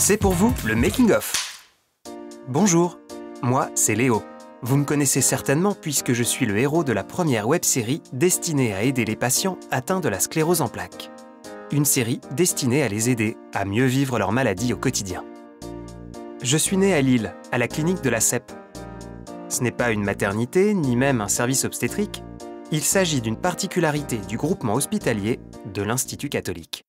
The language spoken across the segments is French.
C'est pour vous le Making of. Bonjour, moi c'est Léo. Vous me connaissez certainement puisque je suis le héros de la première web-série destinée à aider les patients atteints de la sclérose en plaques. Une série destinée à les aider à mieux vivre leur maladie au quotidien. Je suis né à Lille, à la clinique de la CEP. Ce n'est pas une maternité, ni même un service obstétrique. Il s'agit d'une particularité du groupement hospitalier de l'Institut catholique.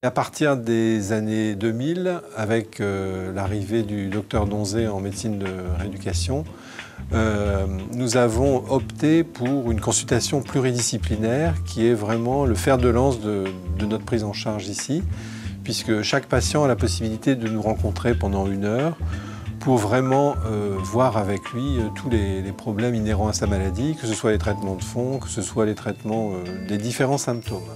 À partir des années 2000, avec l'arrivée du docteur Donzé en médecine de rééducation, nous avons opté pour une consultation pluridisciplinaire qui est vraiment le fer de lance de notre prise en charge ici, puisque chaque patient a la possibilité de nous rencontrer pendant 1 heure pour vraiment voir avec lui tous les problèmes inhérents à sa maladie, que ce soit les traitements de fond, que ce soit les traitements des différents symptômes.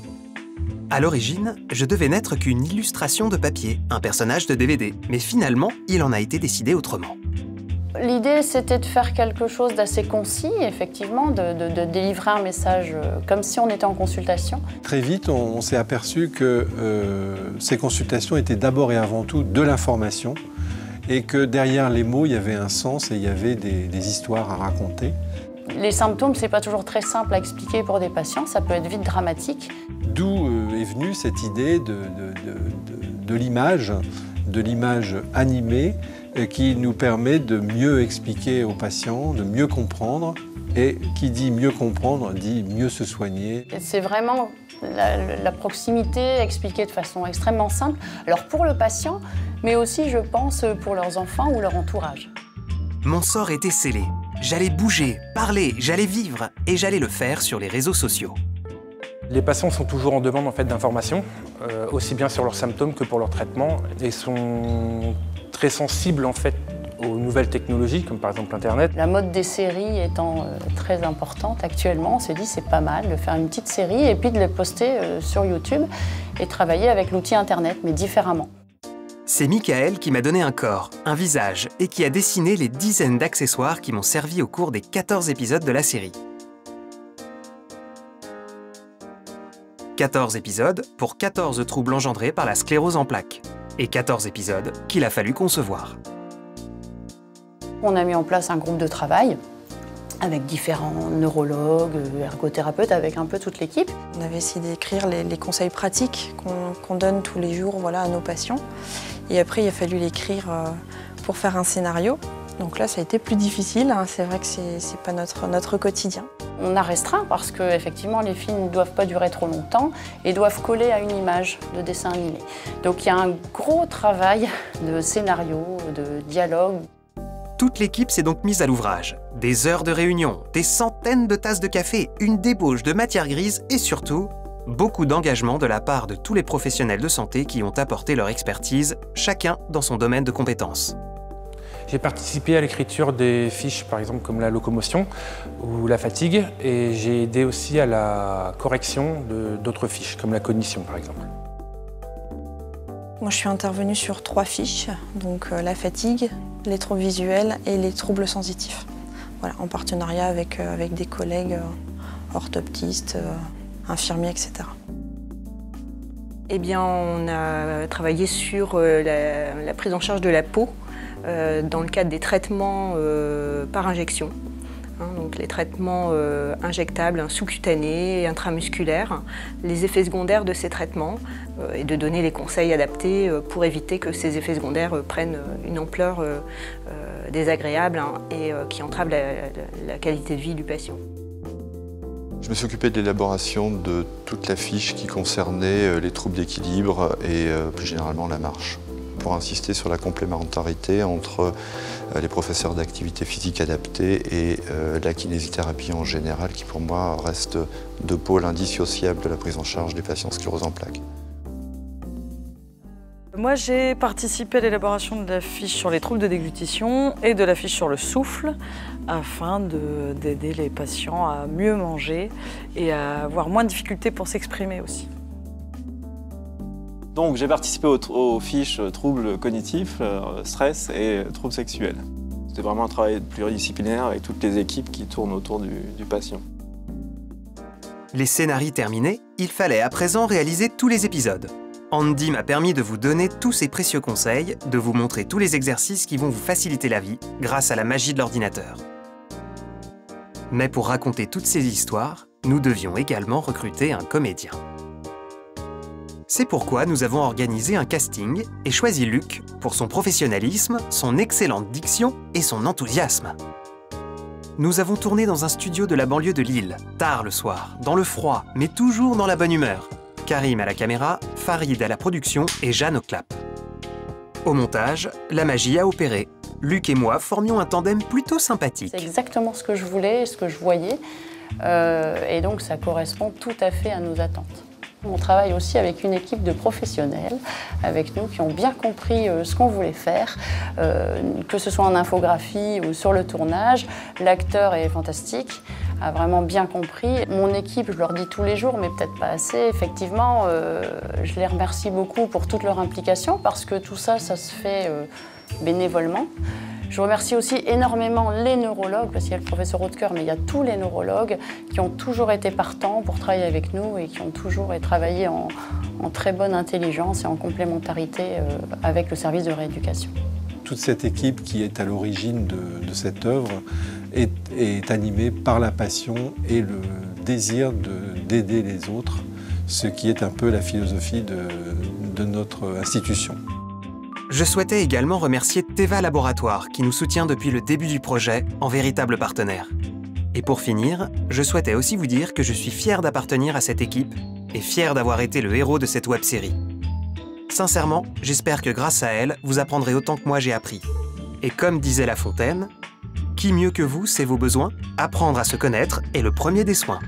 À l'origine, je devais n'être qu'une illustration de papier, un personnage de DVD, mais finalement, il en a été décidé autrement. L'idée, c'était de faire quelque chose d'assez concis, effectivement, de délivrer un message comme si on était en consultation. Très vite, on s'est aperçu que ces consultations étaient d'abord et avant tout de l'information et que derrière les mots, il y avait un sens et il y avait des histoires à raconter. Les symptômes, c'est pas toujours très simple à expliquer pour des patients, ça peut être vite dramatique. D'où est venue cette idée de l'image animée qui nous permet de mieux expliquer aux patients, de mieux comprendre. Et qui dit mieux comprendre, dit mieux se soigner. C'est vraiment la proximité expliquée de façon extrêmement simple. Alors pour le patient, mais aussi, je pense, pour leurs enfants ou leur entourage. Mon sort était scellé. J'allais bouger, parler, j'allais vivre et j'allais le faire sur les réseaux sociaux. Les patients sont toujours en demande d'informations, aussi bien sur leurs symptômes que pour leur traitement, et sont très sensibles aux nouvelles technologies, comme par exemple Internet. La mode des séries étant très importante actuellement, on s'est dit c'est pas mal de faire une petite série et puis de les poster sur YouTube et travailler avec l'outil Internet, mais différemment. C'est Michael qui m'a donné un corps, un visage et qui a dessiné les dizaines d'accessoires qui m'ont servi au cours des 14 épisodes de la série. 14 épisodes pour 14 troubles engendrés par la sclérose en plaques. Et 14 épisodes qu'il a fallu concevoir. On a mis en place un groupe de travail avec différents neurologues, ergothérapeutes, avec un peu toute l'équipe. On avait essayé d'écrire les conseils pratiques qu'on donne tous les jours, voilà, à nos patients. Et après, il a fallu l'écrire pour faire un scénario. Donc là, ça a été plus difficile. Hein. C'est vrai que c'est pas notre quotidien. On a restreint parce que effectivement, les films ne doivent pas durer trop longtemps et doivent coller à une image de dessin animé. Donc il y a un gros travail de scénario, de dialogue. Toute l'équipe s'est donc mise à l'ouvrage. Des heures de réunion, des centaines de tasses de café, une débauche de matière grise et surtout, beaucoup d'engagement de la part de tous les professionnels de santé qui ont apporté leur expertise, chacun dans son domaine de compétences. J'ai participé à l'écriture des fiches, par exemple comme la locomotion ou la fatigue, et j'ai aidé aussi à la correction d'autres fiches, comme la cognition par exemple. Moi, je suis intervenue sur 3 fiches, donc la fatigue, les troubles visuels et les troubles sensitifs. Voilà, en partenariat avec des collègues orthoptistes, infirmiers, etc. Eh bien, on a travaillé sur la prise en charge de la peau dans le cadre des traitements par injection. Donc les traitements injectables, sous-cutanés, intramusculaires, les effets secondaires de ces traitements et de donner les conseils adaptés pour éviter que ces effets secondaires prennent une ampleur désagréable et qui entrave la qualité de vie du patient. Je me suis occupé de l'élaboration de toute la fiche qui concernait les troubles d'équilibre et plus généralement la marche, pour insister sur la complémentarité entre les professeurs d'activité physique adaptée et la kinésithérapie en général, qui pour moi reste 2 pôles indissociables de la prise en charge des patients sclérose en plaques. Moi, j'ai participé à l'élaboration de la fiche sur les troubles de déglutition et de la fiche sur le souffle afin d'aider les patients à mieux manger et à avoir moins de difficultés pour s'exprimer aussi. Donc j'ai participé aux fiches troubles cognitifs, stress et troubles sexuels. C'était vraiment un travail pluridisciplinaire avec toutes les équipes qui tournent autour du patient. Les scénarios terminés, il fallait à présent réaliser tous les épisodes. Andy m'a permis de vous donner tous ces précieux conseils, de vous montrer tous les exercices qui vont vous faciliter la vie grâce à la magie de l'ordinateur. Mais pour raconter toutes ces histoires, nous devions également recruter un comédien. C'est pourquoi nous avons organisé un casting et choisi Luc pour son professionnalisme, son excellente diction et son enthousiasme. Nous avons tourné dans un studio de la banlieue de Lille, tard le soir, dans le froid, mais toujours dans la bonne humeur. Karim à la caméra, Farid à la production et Jeanne au clap. Au montage, la magie a opéré. Luc et moi formions un tandem plutôt sympathique. C'est exactement ce que je voulais, ce que je voyais, et donc ça correspond tout à fait à nos attentes. On travaille aussi avec une équipe de professionnels, avec nous, qui ont bien compris ce qu'on voulait faire, que ce soit en infographie ou sur le tournage. L'acteur est fantastique, a vraiment bien compris. Mon équipe, je leur dis tous les jours, mais peut-être pas assez. Effectivement, je les remercie beaucoup pour toute leur implication, parce que tout ça, ça se fait bénévolement. Je remercie aussi énormément les neurologues, parce qu'il y a le professeur Hautecoeur, mais il y a tous les neurologues qui ont toujours été partants pour travailler avec nous et qui ont toujours travaillé en très bonne intelligence et en complémentarité avec le service de rééducation. Toute cette équipe qui est à l'origine de cette œuvre est animée par la passion et le désir d'aider les autres, ce qui est un peu la philosophie de notre institution. Je souhaitais également remercier Teva Laboratoire qui nous soutient depuis le début du projet en véritable partenaire. Et pour finir, je souhaitais aussi vous dire que je suis fier d'appartenir à cette équipe et fier d'avoir été le héros de cette web-série. Sincèrement, j'espère que grâce à elle, vous apprendrez autant que moi j'ai appris. Et comme disait La Fontaine, qui mieux que vous sait vos besoins? Apprendre à se connaître est le premier des soins.